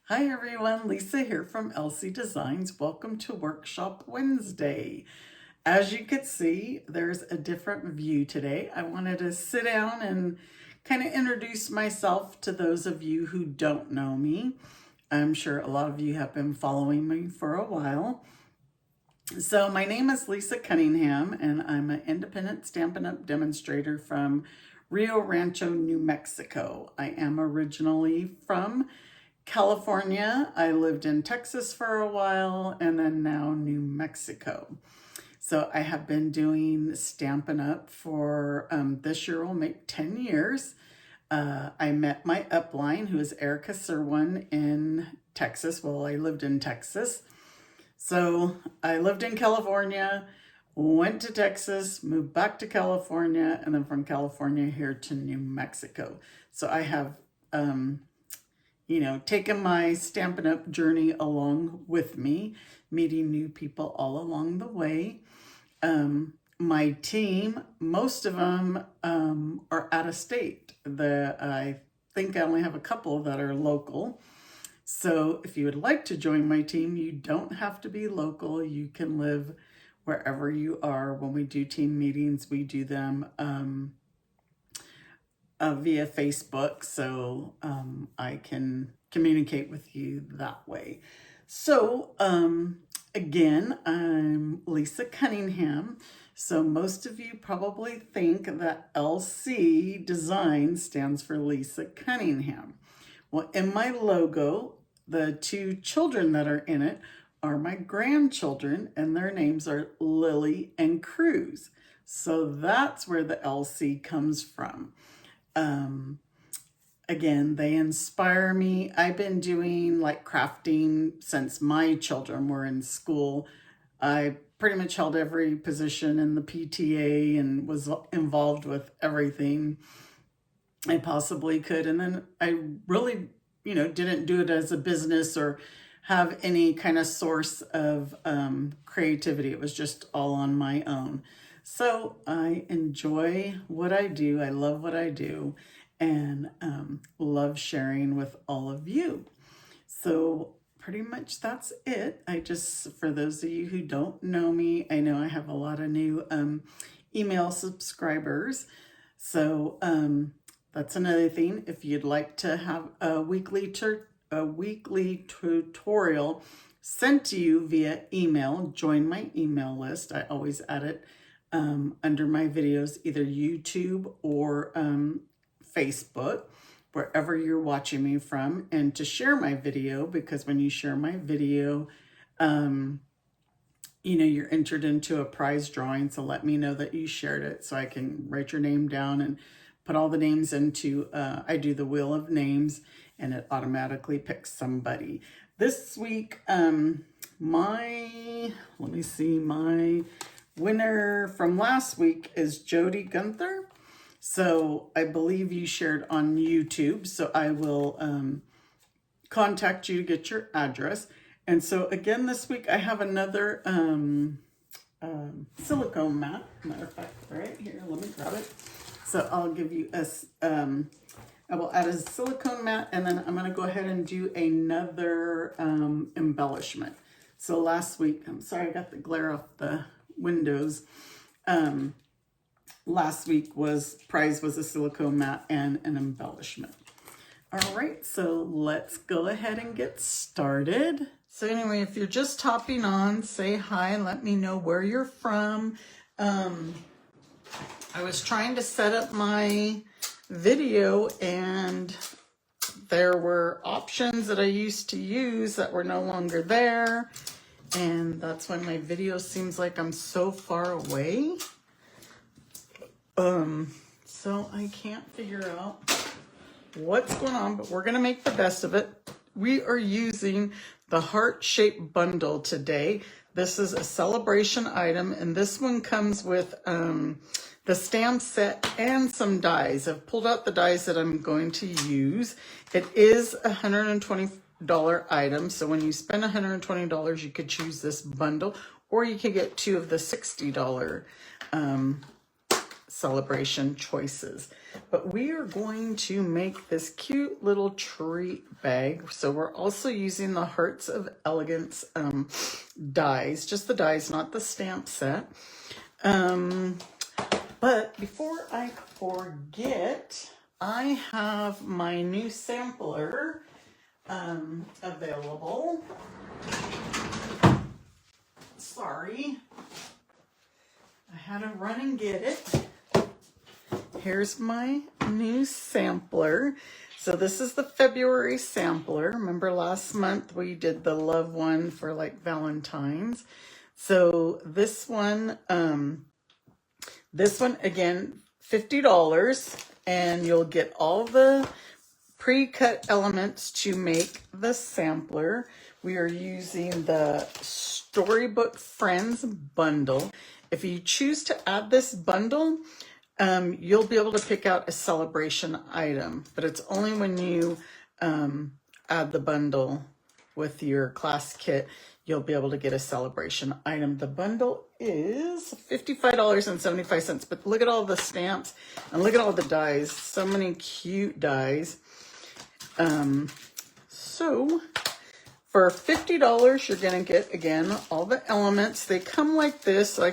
Hi everyone, Lisa here from LC Designs. Welcome to Workshop Wednesday. As you can see, there's a different view today. I wanted to sit down and kind of introduce myself to those of you who don't know me. I'm sure a lot of you have been following me for a while. So my name is Lisa Cunningham, and I'm an independent Stampin' Up! Demonstrator from Rio Rancho, New Mexico. I am originally from California. I lived in Texas for a while, and then now New Mexico. So I have been doing Stampin' Up! For this year will make 10 years. I met my upline, who is Erica Serwin, in Texas. Well, I lived in Texas. So I lived in California, went to Texas, moved back to California, and then from California here to New Mexico. So I have, taken my Stampin' Up! Journey along with me, meeting new people all along the way. My team, most of them are out of state. I think I only have a couple that are local. So if you would like to join my team, you don't have to be local. You can live wherever you are. When we do team meetings, we do them via Facebook, so I can communicate with you that way. So again, I'm Lisa Cunningham. So most of you probably think that LC Design stands for Lisa Cunningham. Well, in my logo, the two children that are in it are my grandchildren, and their names are Lily and Cruz. So that's where the LC comes from. Again, they inspire me. I've been doing like crafting since my children were in school. I pretty much held every position in the PTA and was involved with everything I possibly could. And then I really, didn't do it as a business or have any kind of source of creativity. It was just all on my own. So I enjoy what I do. I love what I do, and love sharing with all of you. So pretty much that's it. For those of you who don't know me, I know I have a lot of new email subscribers. So that's another thing. If you'd like to have a weekly tutorial sent to you via email, join my email list. I always add it under my videos, either YouTube or Facebook, wherever you're watching me from, and to share my video, because when you share my video, you're entered into a prize drawing. So let me know that you shared it so I can write your name down and put all the names into, I do the wheel of names, and it automatically picks somebody. This week, my winner from last week is Jody Gunther. So I believe you shared on YouTube. So I will contact you to get your address. And so again, this week I have another silicone mat. Matter of fact, right here, let me grab it. So I'll give you I will add a silicone mat, and then I'm going to go ahead and do another embellishment. So last week, I'm sorry, I got the glare off the windows. Last week prize was a silicone mat and an embellishment. All right, so let's go ahead and get started. So anyway, if you're just hopping on, say hi and let me know where you're from. I was trying to set up my video, and there were options that I used to use that were no longer there. And that's why my video seems like I'm so far away. So I can't figure out what's going on, but we're going to make the best of it. We are using the heart-shaped bundle today. This is a celebration item, and this one comes with the stamp set and some dies. I've pulled out the dies that I'm going to use. It is a $120 item, so when you spend $120, you could choose this bundle, or you could get two of the $60 celebration choices. But we are going to make this cute little treat bag. So we're also using the Hearts of Elegance dies, just the dies, not the stamp set. But before I forget, I have my new sampler available. Sorry, I had to run and get it. Here's my new sampler. So this is the February sampler. Remember last month we did the love one for like Valentine's. So this one again, $50, and you'll get all the pre-cut elements to make the sampler. We are using the Storybook Friends bundle. If you choose to add this bundle, you'll be able to pick out a celebration item, but it's only when you add the bundle with your class kit, you'll be able to get a celebration item. The bundle is $55.75, but look at all the stamps and look at all the dies. So many cute dies. So for $50, you're going to get, again, all the elements. They come like this. So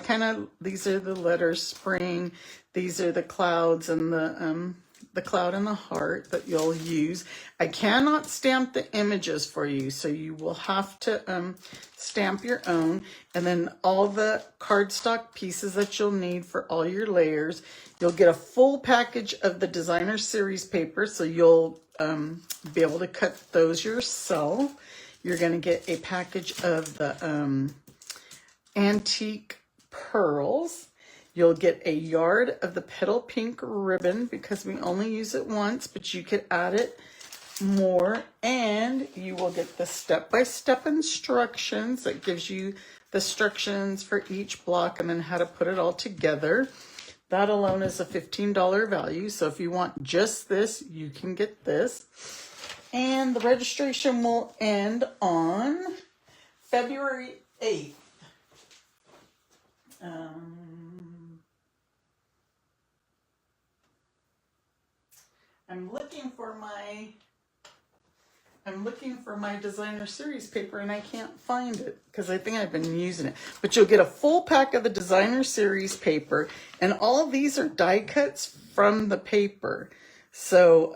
these are the letters spring. These are the clouds and the cloud and the heart that you'll use. I cannot stamp the images for you, so you will have to stamp your own. And then all the cardstock pieces that you'll need for all your layers. You'll get a full package of the designer series paper, so you'll be able to cut those yourself. You're going to get a package of the antique pearls. You'll get a yard of the petal pink ribbon because we only use it once, but you could add it more. And you will get the step-by-step instructions that gives you the instructions for each block and then how to put it all together. That alone is a $15 value. So if you want just this, you can get this. And the registration will end on February 8th. I'm looking for my designer series paper and I can't find it because I think I've been using it. But you'll get a full pack of the designer series paper, and all of these are die cuts from the paper. So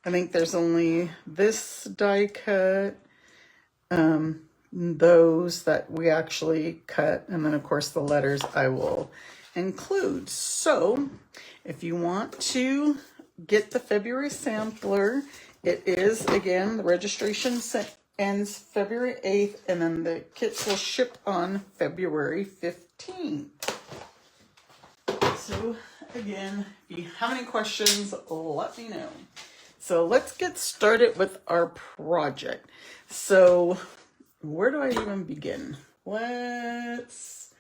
I think there's only this die cut, those that we actually cut, and then of course the letters I will include. So if you want to get the February sampler, it is, again, the registration ends February 8th, and then the kits will ship on February 15th. So again, if you have any questions, let me know. So let's get started with our project. So where do I even begin? Let's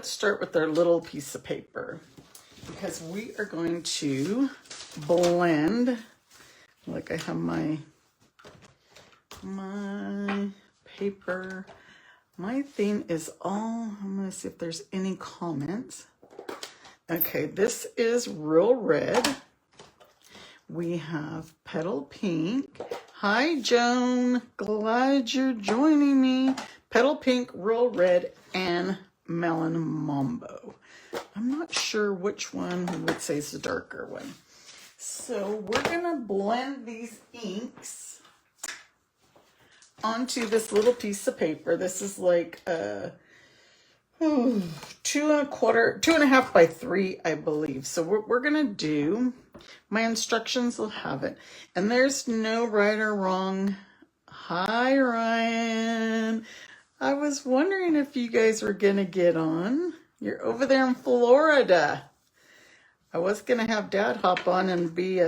start with our little piece of paper, because we are going to blend. Like, I have my paper. My theme is all, I'm going to see if there's any comments. Okay, this is Real Red. We have Petal Pink. Hi, Joan. Glad you're joining me. Petal Pink, Real Red, and Melon Mambo. I'm not sure which one we would say is the darker one. So we're going to blend these inks onto this little piece of paper. This is like 2.25 by 3, I believe. So we're going to do, my instructions will have it. And there's no right or wrong. Hi, Ryan. I was wondering if you guys were going to get on. You're over there in Florida. I was going to have Dad hop on and be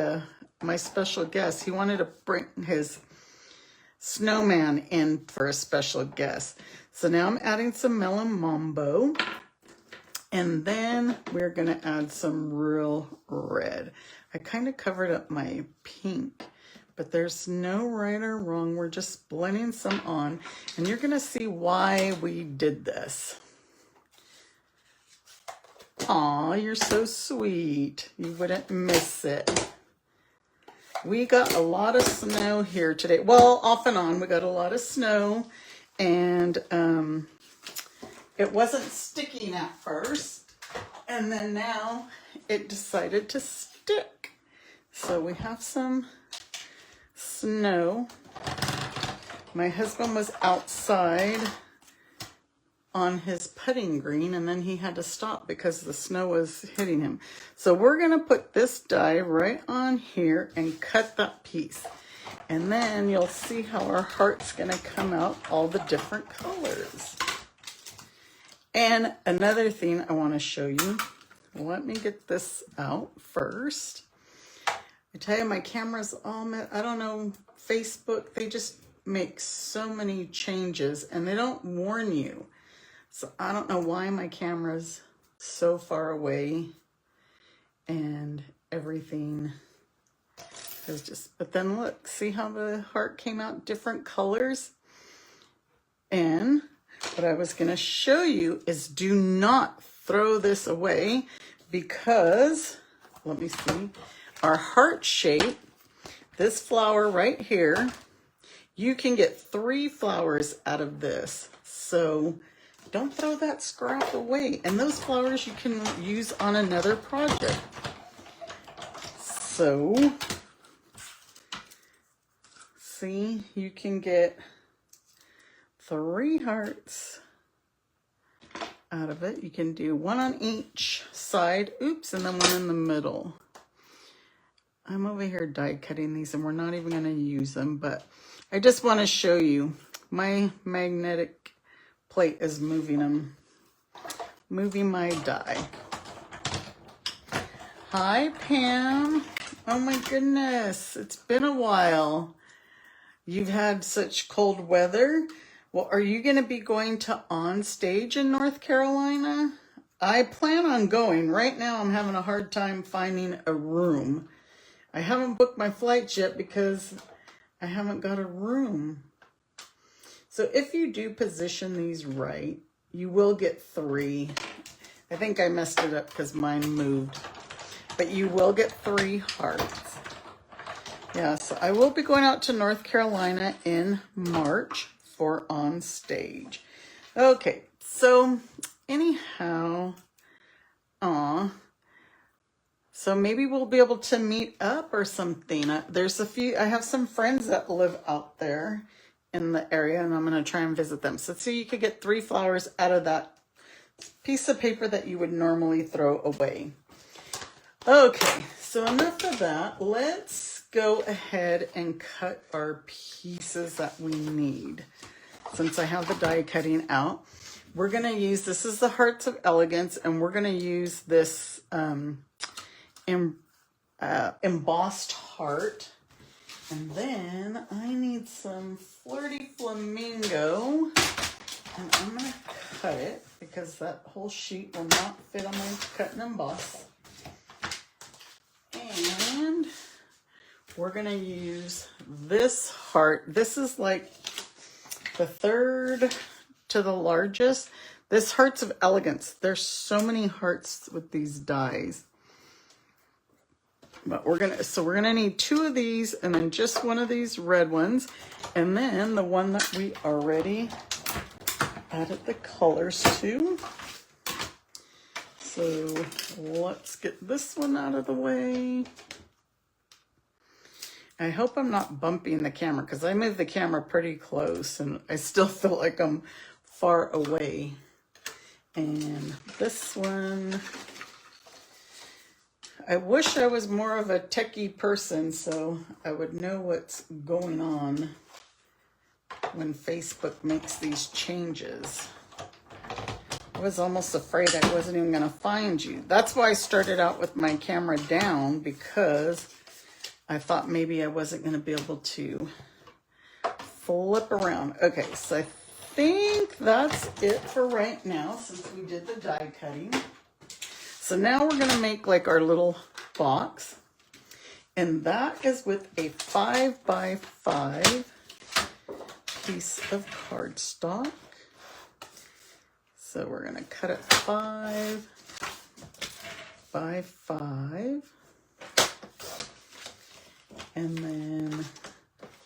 my special guest. He wanted to bring his snowman in for a special guest. So now I'm adding some Melon Mambo. And then we're going to add some Real Red. I kind of covered up my pink, but there's no right or wrong. We're just blending some on. And you're going to see why we did this. Aw, you're so sweet. You wouldn't miss it. We got a lot of snow here today. Well, off and on, we got a lot of snow, and it wasn't sticking at first, and then now it decided to stick. So we have some snow. My husband was outside on his putting green, and then he had to stop because the snow was hitting him. So we're gonna put this die right on here and cut that piece. And then you'll see how our heart's gonna come out all the different colors. And another thing I wanna show you, let me get this out first. I tell you, my camera's all, I don't know, Facebook, they just make so many changes and they don't warn you. So I don't know why my camera's so far away and everything is just, but then look, see how the heart came out different colors? And what I was gonna show you is do not throw this away because, let me see, our heart shape, this flower right here, you can get 3 flowers out of this. So don't throw that scrap away. And those flowers you can use on another project. So, see, you can get 3 hearts out of it. You can do 1 on each side, oops, and then 1 in the middle. I'm over here die cutting these and we're not even gonna use them, but I just wanna show you my magnetic plate is moving my die. Hi, Pam. Oh my goodness, it's been a while. You've had such cold weather. Well, are you going to be going to On Stage in North Carolina? I plan on going. Right now, I'm having a hard time finding a room. I haven't booked my flights yet because I haven't got a room. So if you do position these right, you will get 3. I think I messed it up because mine moved. But you will get 3 hearts. Yeah, so I will be going out to North Carolina in March for On Stage. Okay, so anyhow, so maybe we'll be able to meet up or something. I have some friends that live out there in the area, and I'm going to try and visit them. So see, you could get 3 flowers out of that piece of paper that you would normally throw away. Okay, so enough of that. Let's go ahead and cut our pieces that we need. Since I have the die cutting out, we're going to use, this is the Hearts of Elegance, and we're going to use this embossed heart. And then I need some Flirty Flamingo, and I'm going to cut it because that whole sheet will not fit on my cut and emboss. And we're going to use this heart. This is like the 3rd to the largest. This Hearts of Elegance. There's so many hearts with these dies. But we're gonna need 2 of these and then just 1 of these red ones. And then the one that we already added the colors to. So let's get this one out of the way. I hope I'm not bumping the camera because I moved the camera pretty close and I still feel like I'm far away. And this one, I wish I was more of a techie person so I would know what's going on when Facebook makes these changes. I was almost afraid I wasn't even going to find you. That's why I started out with my camera down, because I thought maybe I wasn't going to be able to flip around. Okay, so I think that's it for right now since we did the die cutting. So now we're going to make like our little box, and that is with a 5x5 piece of cardstock. So we're going to cut it 5 by 5. And then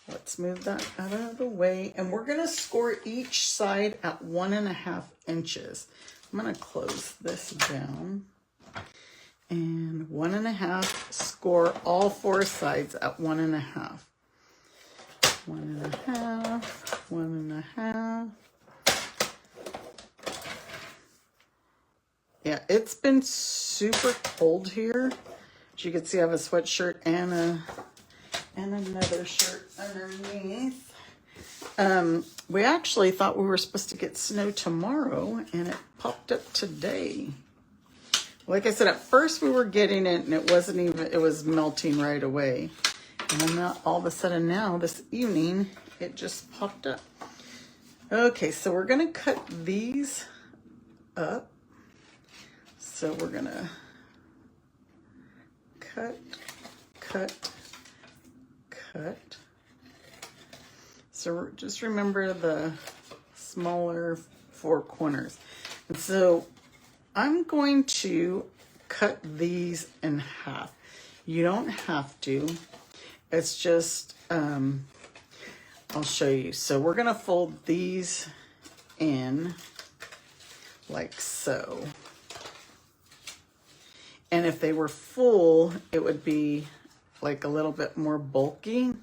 let's move that out of the way. And we're going to score each side at 1.5 inches. I'm going to close this down. And 1.5, score all 4 sides at 1.5. 1.5, 1.5. Yeah, it's been super cold here. As you can see, I have a sweatshirt and another shirt underneath. We actually thought we were supposed to get snow tomorrow, and it popped up today. Like I said, at first we were getting it, and it was melting right away. And then all of a sudden now, this evening, it just popped up. Okay, so we're gonna cut these up. So we're gonna cut, cut, cut. So just remember the smaller 4 corners. And so I'm going to cut these in half. You don't have to. It's just, I'll show you. So we're gonna fold these in like so. And if they were full, it would be like a little bit more bulky.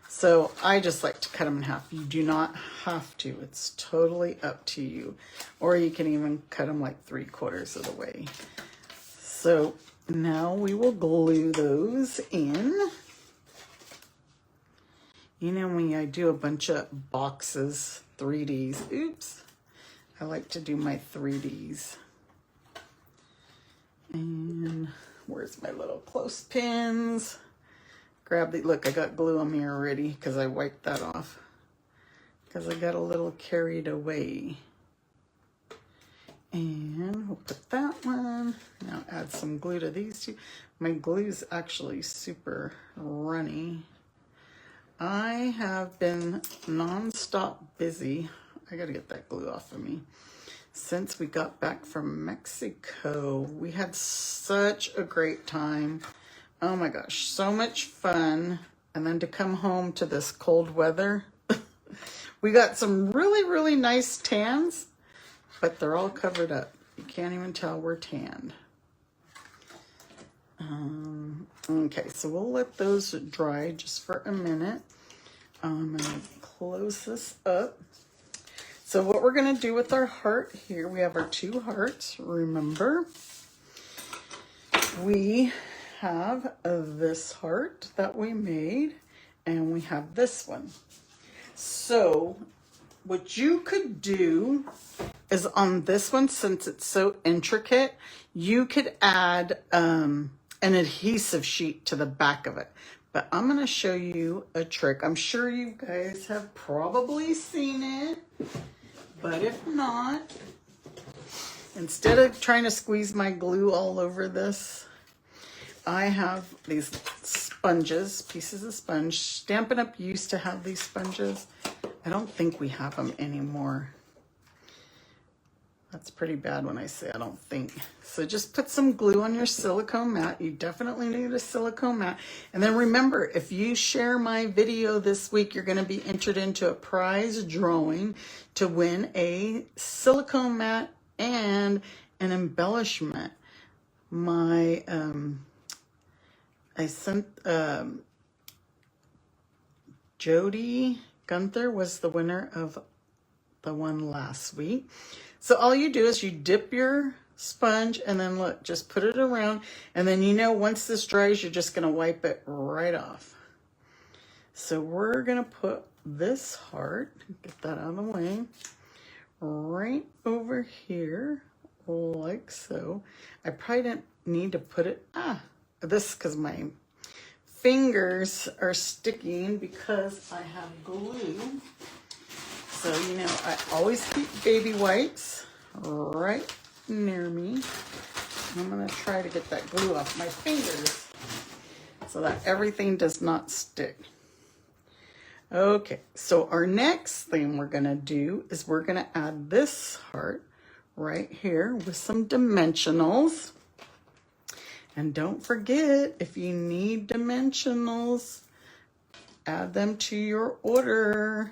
So I just like to cut them in half. You do not have to. It's totally up to you. Or you can even cut them like 3/4 of the way. So now we will glue those in. You know, when I do a bunch of boxes, 3Ds, oops, I like to do my 3Ds. And where's my little clothespins? Grab the, look, I got glue on me already because I wiped that off. Because I got a little carried away. And we'll put that one. Now add some glue to these two. My glue's actually super runny. I have been non-stop busy. I gotta get that glue off of me. Since we got back from Mexico, we had such a great time. Oh my gosh, so much fun. And then to come home to this cold weather. We got some really, really nice tans, but they're all covered up. You can't even tell we're tanned. Okay, so we'll let those dry just for a minute. I'm gonna close this up. So what we're gonna do with our heart here, we have our 2 hearts, remember. We have this heart that we made, and we have this one. So what you could do is on this one, since it's so intricate, you could add an adhesive sheet to the back of it. But I'm going to show you a trick. I'm sure you guys have probably seen it, but if not, instead of trying to squeeze my glue all over this, I have these sponges, pieces of sponge. Stampin' Up! Used to have these sponges. I don't think we have them anymore. That's pretty bad when I say I don't think. So just put some glue on your silicone mat. You definitely need a silicone mat. And then remember, if you share my video this week, you're going to be entered into a prize drawing to win a silicone mat and an embellishment. My, I sent, Jody Gunther was the winner of the one last week. So all you do is you dip your sponge and then look, just put it around. And then, you know, once this dries, you're just going to wipe it right off. So we're going to put this heart, get that out of the way, right over here, like so. I probably didn't need to put it, this because my fingers are sticking because I have glue. So, you know, I always keep baby wipes right near me. I'm going to try to get that glue off my fingers so that everything does not stick. Okay, so our next thing we're going to do is we're going to add this heart right here with some dimensionals. And don't forget, if you need dimensionals, add them to your order.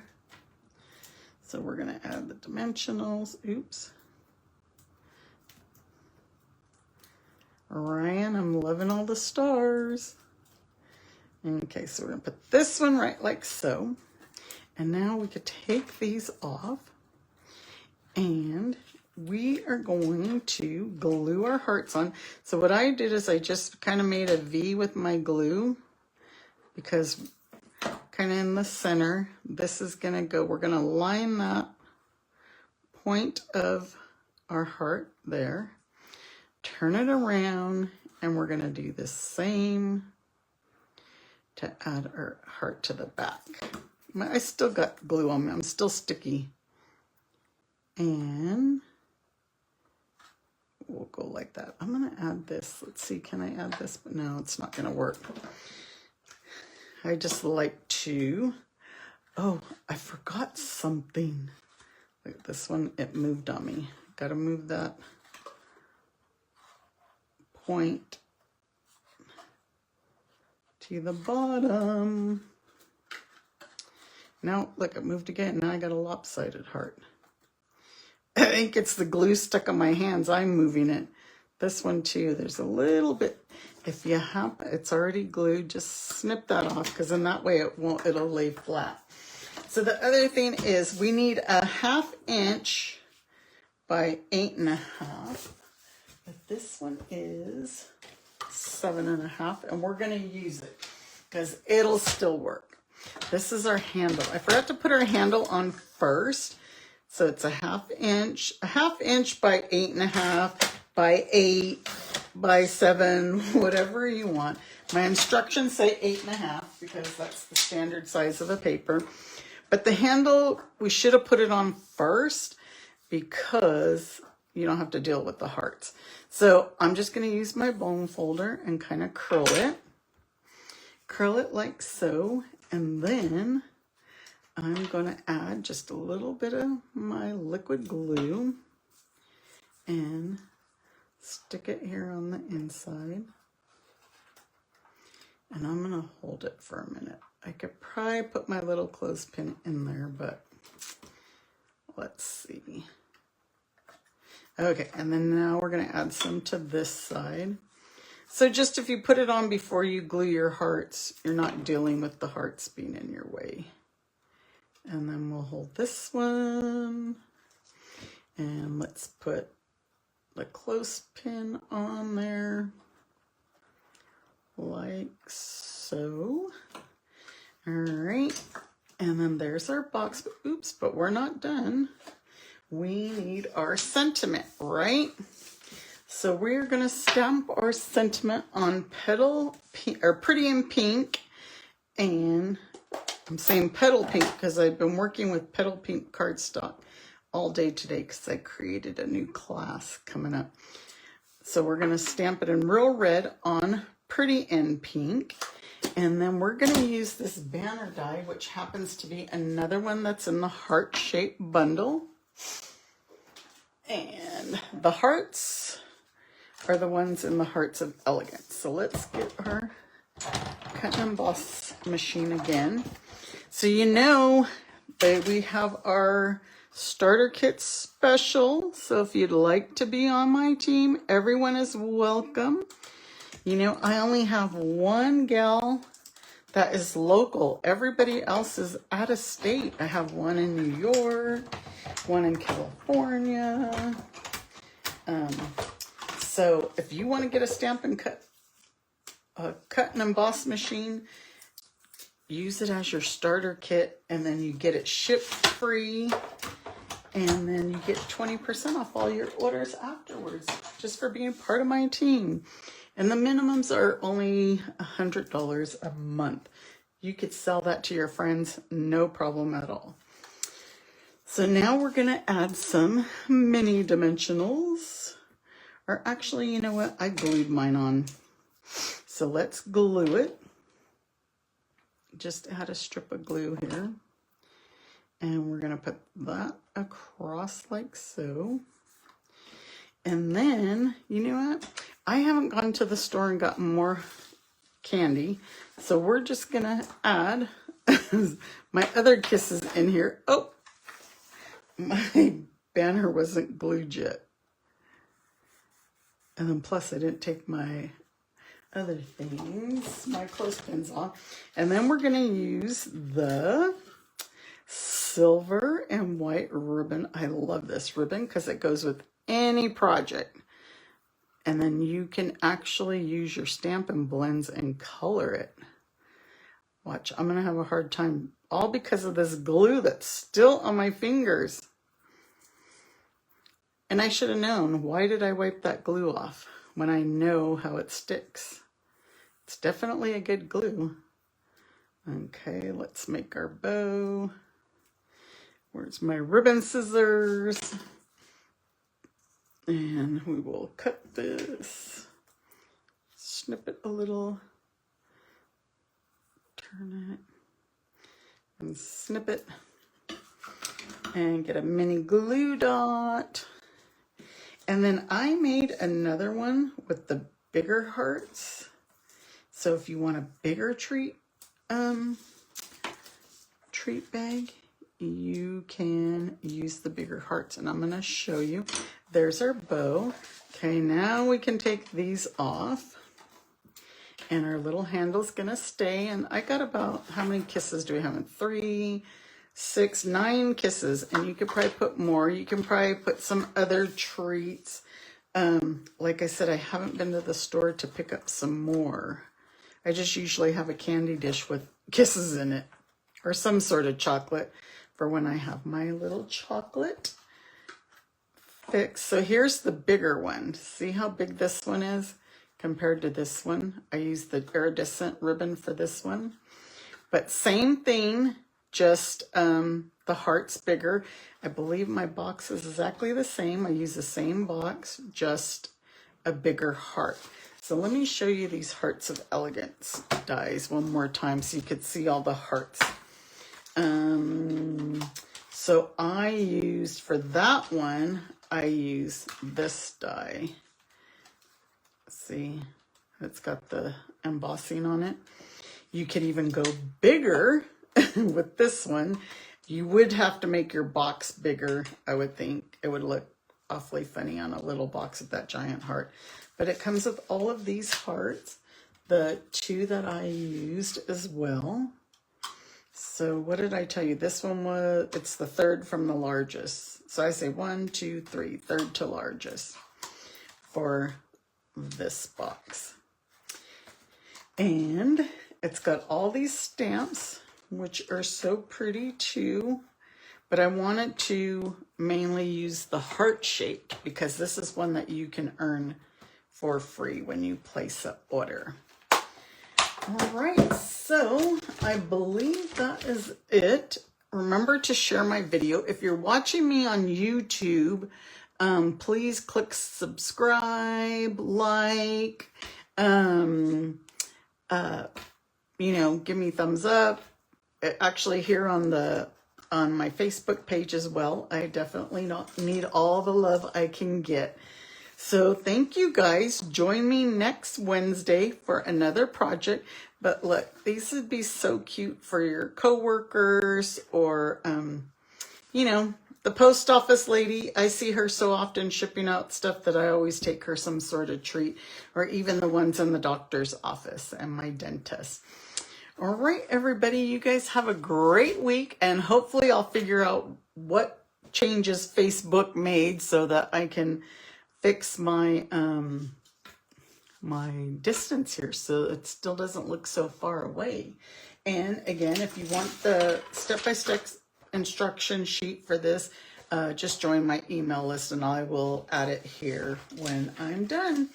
So we're going to add the dimensionals. Oops. Ryan, I'm loving all the stars. Okay, so we're going to put this one right like so. And now we could take these off. And we are going to glue our hearts on. So what I did is I just kind of made a V with my glue, because kind of in the center, this is going to go, we're going to line that point of our heart there, turn it around, and we're going to do the same to add our heart to the back. I still got glue on me. I'm still sticky. And we'll go like that. I'm going to add this. Let's see, can I add this? But no, it's not going to work. I just like to, oh, I forgot something. Look at this one, it moved on me. Got to move that point to the bottom. Now, look, it moved again. Now I got a lopsided heart. I think it's the glue stuck on my hands. I'm moving it. This one too, there's a little bit. If you have, it's already glued, just snip that off, because in that way it'll lay flat. So the other thing is we need a 1/2 inch by 8.5. But this one is 7.5, and we're going to use it because it'll still work. This is our handle. I forgot to put our handle on first. So it's a 1/2 inch, a 1/2 inch by 8.5 by 8 by 7, whatever you want. My instructions say 8.5 because that's the standard size of a paper. But the handle, we should have put it on first because you don't have to deal with the hearts. So I'm just going to use my bone folder and kind of curl it. Curl it like so. And then I'm going to add just a little bit of my liquid glue and stick it here on the inside. And I'm going to hold it for a minute. I could probably put my little clothespin in there, but let's see. Okay, and then now we're going to add some to this side. So just if you put it on before you glue your hearts, you're not dealing with the hearts being in your way. And then we'll hold this one. And let's put the clothespin on there. Like so. All right. And then there's our box. Oops, but we're not done. We need our sentiment, right? So we're going to stamp our sentiment on petal pink, or Pretty in Pink. And I'm saying petal pink because I've been working with petal pink cardstock all day today because I created a new class coming up. So we're going to stamp it in real red on Pretty in Pink. And then we're going to use this banner die, which happens to be another one that's in the heart-shaped bundle. And the hearts are the ones in the Hearts of Elegance. So let's get our cut and emboss machine again. So you know that we have our starter kit special. So if you'd like to be on my team, everyone is welcome. You know, I only have one gal that is local. Everybody else is out of state. I have one in New York, one in California. So if you want to get a Stampin' cut and emboss machine, use it as your starter kit, and then you get it shipped free, and then you get 20% off all your orders afterwards, just for being part of my team. And the minimums are only $100 a month. You could sell that to your friends, no problem at all. So now we're going to add some mini dimensionals. Or actually, you know what? I glued mine on. So let's glue it. Just add a strip of glue here. And we're going to put that across like so. And then, you know what? I haven't gone to the store and gotten more candy. So we're just going to add my other kisses in here. Oh, my banner wasn't glued yet. And then plus I didn't take my other things, my clothespins off. And then we're going to use the silver and white ribbon. I love this ribbon because it goes with any project. And then you can actually use your Stampin' blends and color it. Watch, I'm going to have a hard time, all because of this glue that's still on my fingers. And I should have known, why did I wipe that glue off when I know how it sticks? It's definitely a good glue. Okay, let's make our bow. Where's my ribbon scissors? And we will cut this, snip it a little, turn it, and snip it, and get a mini glue dot. And then I made another one with the bigger hearts. So if you want a bigger treat bag, you can use the bigger hearts. And I'm going to show you. There's our bow. Okay, now we can take these off. And our little handle's going to stay. And I got about, how many kisses do we have? 3, 6, 9 kisses. And you could probably put more. You can probably put some other treats. Like I said, I haven't been to the store to pick up some more. I just usually have a candy dish with kisses in it. Or some sort of chocolate for when I have my little chocolate fix. So here's the bigger one. See how big this one is compared to this one? I used the iridescent ribbon for this one. But same thing, just the heart's bigger. I believe my box is exactly the same. I use the same box, just a bigger heart. So let me show you these Hearts of Elegance dies one more time so you could see all the hearts. So I used, for that one, I use this die. See, it's got the embossing on it. You could even go bigger with this one. You would have to make your box bigger, I would think. It would look awfully funny on a little box with that giant heart. But it comes with all of these hearts, the 2 that I used as well. So what did I tell you? This one was, it's the 3rd from the largest. So I say 1, 2, 3, 3rd to largest for this box. And it's got all these stamps, which are so pretty too. But I wanted to mainly use the heart shaped because this is one that you can earn for free when you place an order. All right, so I believe that is it. Remember to share my video. If you're watching me on YouTube, please click subscribe, like, you know, give me thumbs up. Actually, here on my Facebook page as well, I definitely need all the love I can get. So thank you guys. Join me next Wednesday for another project. But look, these would be so cute for your coworkers or, you know, the post office lady. I see her so often shipping out stuff that I always take her some sort of treat, or even the ones in the doctor's office and my dentist. All right, everybody, you guys have a great week, and hopefully I'll figure out what changes Facebook made so that I can fix my my distance here so it still doesn't look so far away. And again, if you want the step-by-step instruction sheet for this, just join my email list and I will add it here when I'm done.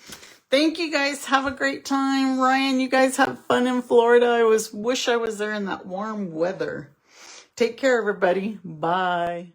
Thank you guys. Have a great time. Ryan, you guys have fun in Florida. I wish I was there in that warm weather. Take care, everybody. Bye.